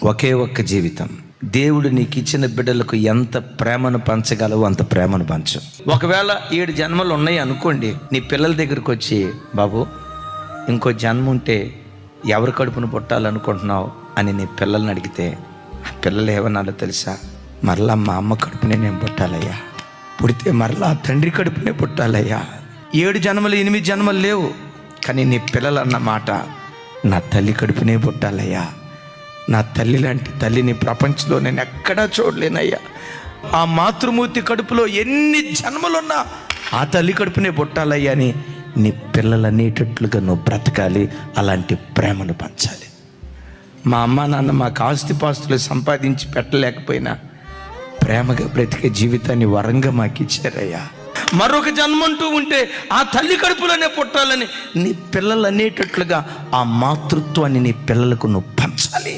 ఒకే ఒక్క జీవితం. దేవుడు నీకు ఇచ్చిన బిడ్డలకు ఎంత ప్రేమను పంచగలవో అంత ప్రేమను పంచు. ఒకవేళ 7 జన్మలు ఉన్నాయి అనుకోండి, నీ పిల్లల దగ్గరికి వచ్చి, బాబు ఇంకో జన్మ ఉంటే ఎవరి కడుపును పుట్టాలనుకుంటున్నావు అని నీ పిల్లల్ని అడిగితే, ఆ పిల్లలు ఏమన్నారో తెలుసా? మరలా మా అమ్మ కడుపునే నేను పుట్టాలయ్యా, పుడితే మరలా తండ్రి కడుపునే పుట్టాలయ్యా. 7 జన్మలు 8 జన్మలు లేవు, కానీ నీ పిల్లలు అన్న మాట, నా తల్లి కడుపునే పుట్టాలయ్యా, నా తల్లి లాంటి తల్లిని ప్రపంచంలో నేను ఎక్కడా చూడలేనయ్యా. ఆ మాతృమూర్తి కడుపులో ఎన్ని జన్మలున్నా ఆ తల్లి కడుపునే పుట్టాలయ్యా అని నీ పిల్లలు అనేటట్లుగా నువ్వు బ్రతకాలి. అలాంటి ప్రేమను పంచాలి. మా అమ్మ నాన్న మాకు ఆస్తిపాస్తులు సంపాదించి పెట్టలేకపోయినా ప్రేమగా బ్రతికే జీవితాన్ని వరంగా మాకు ఇచ్చారయ్యా. మరొక జన్మంటూ ఉంటే ఆ తల్లి కడుపులోనే పుట్టాలని నీ పిల్లలు అనేటట్లుగా ఆ మాతృత్వాన్ని నీ పిల్లలకు నువ్వు పంచాలి.